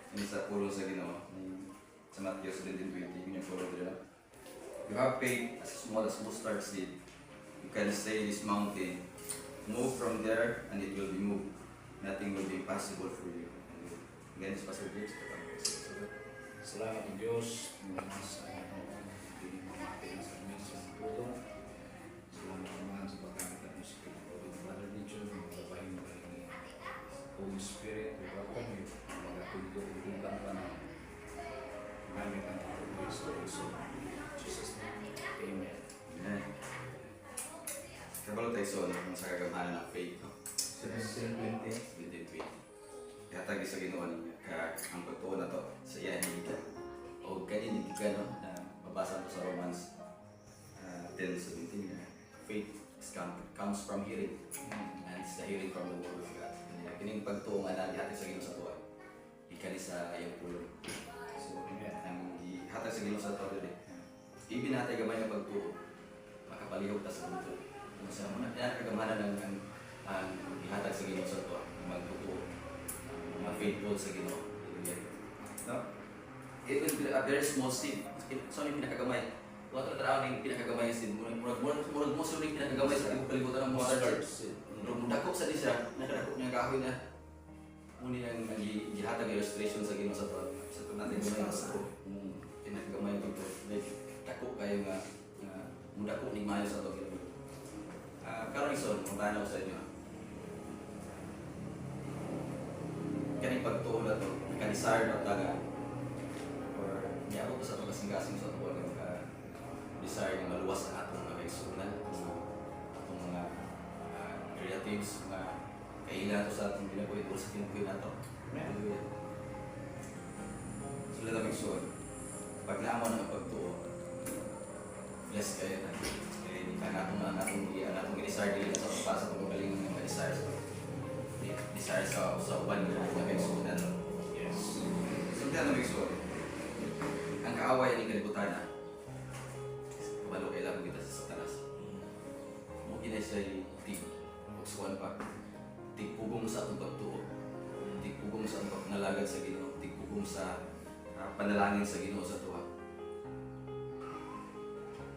Ini sa pulo sa Ginoo. Sa Matthew 17:20, yung pulo dito. You have faith as small as mustard seed. You can say this mountain, move from there, and it will be moved. Nothing will be impossible for you. Again, it's Pastor James. Salamat ng Diyos. Sa piling mamati na sa amin sa tulong. Salamat naman sa pagkakaroon ng Spirit of Brother Richard, mga babaeng ni Holy Spirit. We welcome you. Mga tulong-tulong ka na. Gamit ang ating Kristo. Jesus' name. Amen. Amen. Kabalo tayo kung sa kagamanan ng faith. 17:20. Yatag sa Ginoo ninyo. Ang pagtuo na to sa iya hindi ka. O kanini ka no na mabasa to sa Romans 10:17. Faith comes from hearing, and it's the hearing from the word of God. Kining pagtuo nga na gihatag sa Ginoo sa tuwa. Ikali sa iyang pulong. So, ang ihatag sa Ginoo sa tuwa dili. Ibinatay gamay ang pagtuo. Makapalihog ta sa mundo. Kung sa muna kagamanan ang ihatag sa Ginoo sa tuwa, magtutuo. Mga faithful sa Ginoo. No? It will be a very small seed. So, yung pinakagamay. Huwag ito taraw ng pinakagamay yung seed. Murag mo sila yung pinakagamay sa kalibutan ng mustard seed. Murag mudakop sa disya, nakadakop niya kahoy na. Muni ang gihatag illustration sa Ginoo sa tuwa. Sa tuwa natin gamay na sa tuwa. Pinakagamay yung ito. Dakop kayo nga mudakop ni Mayo sa tuwa. Karon ison, mabanaw sa inyo. Kaning pagtuo na to, naka-desire na taga or niya ko sa pagkasing-kasing sa tuwa ng desire na maluwas ang atong mga kaigsunan, atong mga relatives, mga kailan to sa atong binabuhi o sa kinukuhin na to. Hallelujah. Sila na magsuon. Pag naamon ang pagtuo, bless kayo na. Atong i-desire dili sa para sa pagkaling ng desire sa uban ng kaigsunan. Yes. So, kaya na magsuon. Ang kaaway ni kalibutan na kabalo kailangan kita sa Satanas. Mungkin na siya tig-pagsuan pa. Tig-pugong sa atong pagtuo. Tig-pugong sa atong pagnalagad sa Ginoo. Tig-pugong sa panalangin sa Ginoo sa tuwa.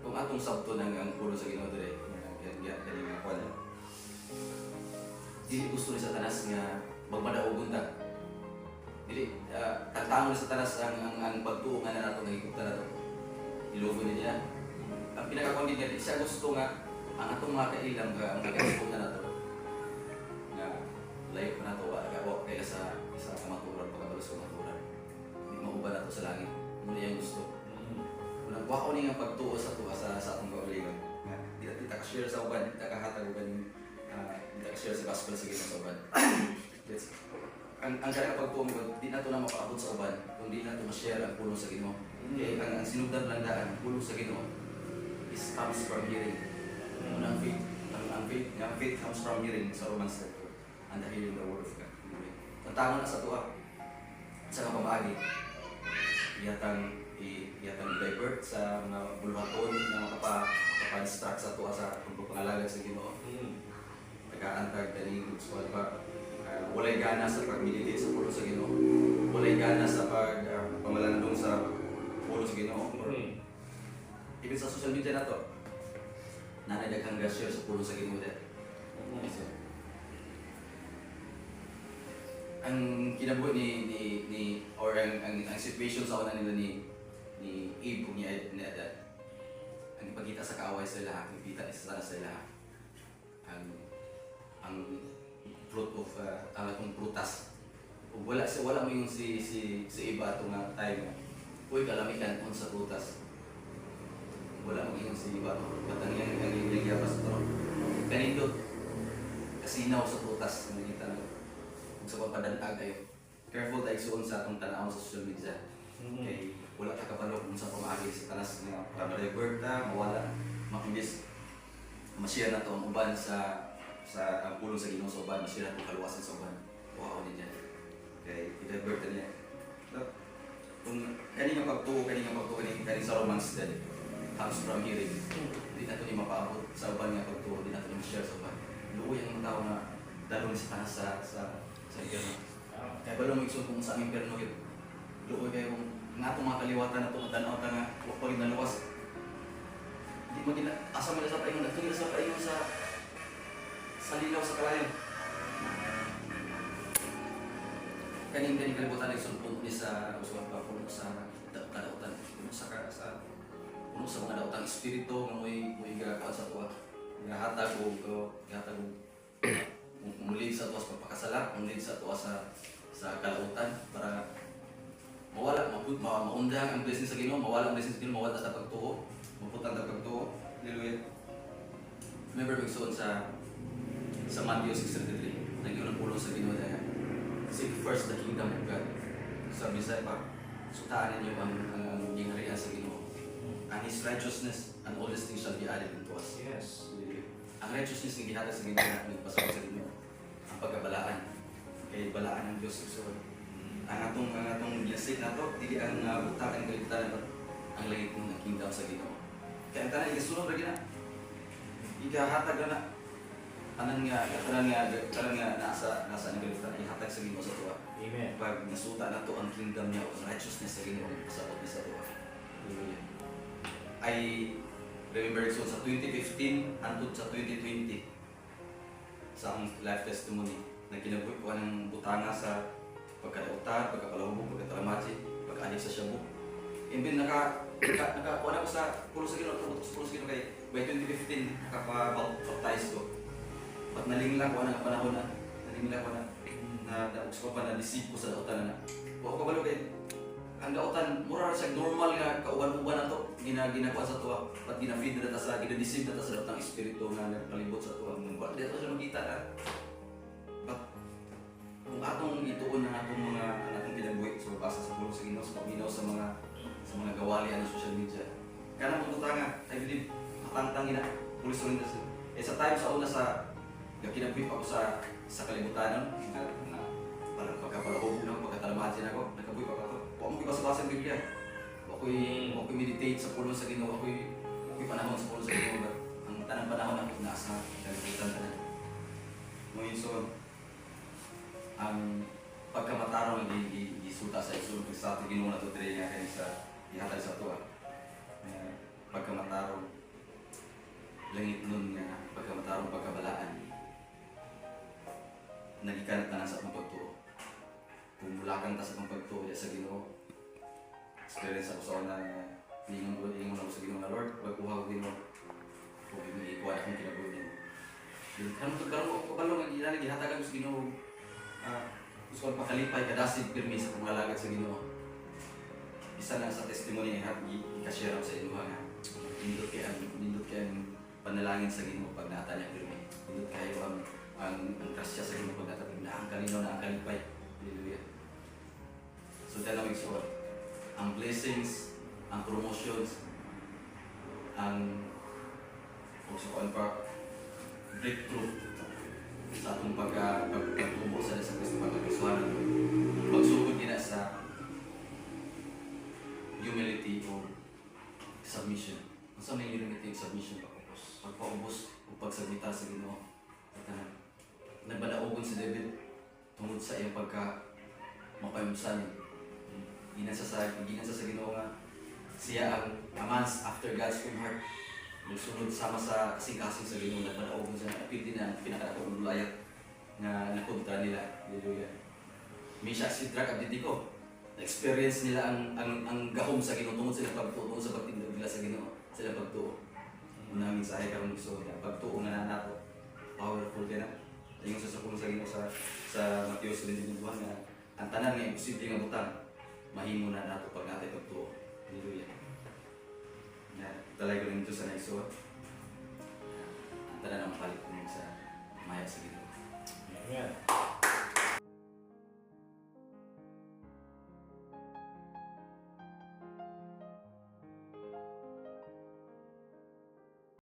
Kung atong sabto ng pulo sa Ginoo dire, galing nga kwala. Dili gusto ni Satanas nga magmadaugon ta. Dili tagtangon ni Satanas ang pagtuo nga na nato nagigugta nato. Ilugo niya. Ang pinaka-content niya, siya gusto nga ang atong mga kailam ang nagkakasipon na nato. Nga layo pa nato, agawa kaya sa kamaturan, pagkabalos sa kamaturan. Hindi mauba nato sa langit. Muna yung gusto. Unang wako niya pagtuo sa tuwa sa atong kauligan. Hindi ta ka-share sa uban, hindi ta kahatag uban, hindi ta ka-share sa gospel sa Ginoo sa uban. Ang kaya pagtuo mo, di na ito na mapaabot sa uban, kung di na ito ma-share ang pulong sa Ginoo. Kaya ang sinugdan landaan, pulong sa Ginoo, is comes from hearing. Ang faith comes from hearing sa Romans 10, and the hearing the word of God. Tantangon na sa tuwa, sa kapamagi, iyatang i-divert sa mga buluhaton na makapa-instruct sa tuwa sa pagpapangalagad sa Ginoo. Nag-aantag, daling, gusto pa, walay gana sa pag-meditate sa pulo sa Ginoo. Walay gana sa pamalandong sa pulo sa Ginoo. Even sa social media na to, nanay-daghang share sa pulo sa Ginoo din. Ang kinabuhi ni or ang situation sa una nila ni Eve kung ni Adan, ang ipagkita sa kaaway sa lahat, ipita isa sa lahat, ang fruit of ang atong prutas. Ug wala mo yung si Eve atong time. Uy kalamikan on sa prutas. Wala mo yung si Eve batang yang pas to. Kanindot kasinaw sa prutas ang nakita na. Kung sa pagpadantag kayo, careful tayo suon sa atong tanaw sa social media. Okay, wala ka kabalo kung sa pamagi sa tanas nga pag-divert na, mawala, makimbis. Masiya na ito ang uban sa ang pulong sa Ginoo sa uban, masiya na itong kaluwasan sa uban. Wow, din yan. Okay, i-divert na niya. Kung kaning pagtuo sa Romans din, comes from hearing. Hindi na ito ni mapaabot sa uban nga pagtuo, hindi na ito ni ma-share sa uban. Luoy ang tao na dalo ni sa tanas sa impyerno. Kaya ba lang mag-isip kung sa impyerno yun? luoy kayo nga itong mga kaliwatan na itong tanaw ta nga huwag pa rin naluwas. Hindi mo asa mo na sa paingon, at sa paingon sa linaw sa kalayo. Kaning kalibutan ay sulpong ni sa usuan pa puno sa kadautan, puno sa mga dautang espiritu nga mo'y gagawa sa tuwa. Gahatag o mulig sa tuwa sa pagpakasala, mulig sa tuwa sa kalautan para mawala, maundang ang blessing sa Ginoo, mawala ang blessing sa Ginoo, mawala sa pagtuo, maputang sa pagtuo. Hallelujah. Remember magsuon sa Matthew 6:33, nag-iunang pulong sa Ginoo daya. Seek first the kingdom of God. Sabi sa iba, sutaan ninyo ang gingharian sa Ginoo. And His righteousness and all these things shall be added unto us. Yes. Ang righteousness ng gihatag sa Ginoo na nagpasok sa Ginoo, ang pagkabalaan. Kay balaan ng Diyos sa ang atong blessing na to, dili ang butang ang kaligtasan ang langit ng kingdom sa Ginoo. Kaya ang tanan igasunod ra gina. Igahatag na tanan nga nasa ang kaligtasan ihatag sa Ginoo sa tuwa. Amen. Pag nasuta na to ang kingdom niya o ang righteousness sa Ginoo pasabot ni sa tuwa. Hallelujah. I remember so sa 2015 hangtod sa 2020 sa akong life testimony na kinabuhi ko ng butanga sa pagkadautan, pagkapalahubog, pagkatalamati, pagkaadik sa shabu. Even nakakuha na ko sa pulo sa Ginoo, tutok sa pulo sa Ginoo kay by 2015 nakapabaptize ko. At nalinglang ko na panahon na, nalinglang ko na gusto ko pa na disipo sa dautan na. Huwag ko balo kay ang dautan, mura siya normal nga kauban-uban na to, ginagawa sa tuwa, at ginafeed na ta sa, ginadisib na ta sa dautang espiritu nga nagpalibot sa tuwa. Wala dito siya makita na. But kung atong ituon ang atong kinabuhi sa pagbasa sa pulo sa Ginoo, sa pagminaw sa mga gawali ng social media. Kaya naman nga, I believe, matangtang ina, pulis rin na siya. Sa time sa una kinabuhi ako sa kalibutan, parang pagkapalahog na, pagkatalamati na ako, nakabuhi pa ako. Huwag mo ibasa-basa ang Biblia. Huwag meditate sa pulo sa Ginoo, huwag panahon sa pulo sa Ginoo. Ang tanang panahon ako nasa kalibutan ka na. Ngayon so, ang pagkamataraw ng isuta sa isulog sa ating Ginoo na ito dire nga kayo sa ihatag sa tuwa. Pagkamataraw, langit nun nga pagkamataraw, pagkabalaan. Nagikanat na sa akong pagtuo. Kung mulakan ta sa akong pagtuo sa Ginoo, experience ako sa una na ingon ako sa Ginoo na Lord, pagkuha ko Ginoo, kung ikuha akong kinabuhi niyo. Karon ko balong ang ihatag ako sa Ginoo. Gusto ko pakalipay kadasig pirmi sa pangalagad sa Ginoo. Isa lang sa testimony nga i-share ako sa inyo nga nindot kay ang panalangin sa Ginoo pag naata niya pirmi. Nindot kayo ang grasya sa Ginoo pag naata pirmi. Ang kalinaw na ang kalipay. Hallelujah. So dalawang suot. Ang blessings, ang promotions, ang breakthrough sa atong pagtubo sa Kristo pagkakasuhanan. Magsugod din sa humility or submission. Ang may humility and submission pagpaubos o pagsagita sa Ginoo. Nagbalaogon si David tungod sa iyang mapayumsanin. Ginansa sa Ginoo nga siya ang amans after God's own heart. Nagsunod sama sa kasing-kasing sa Ginoo, nagbalaogon siya, napili na pinakadakong lulayat na nakontra nila. Hallelujah. Misha si Drak Abditiko, na-experience nila ang gahom sa Ginoo tungod sila pagtuo sa pagtindog nila sa Ginoo, sila pagtuo. Unang mensahe karon gusto nila pagtuo nga nato. Powerful din na. Ayun sa pulo sa Ginoo sa Mateo 7:21 nga ang tanan nga imposible nga butang mahimo na nato pag natay pagtuo. Hallelujah. Talay ko rin ito sa naisuot. Ang tanan ang palit ko sa maya sa Ginoo. Amen.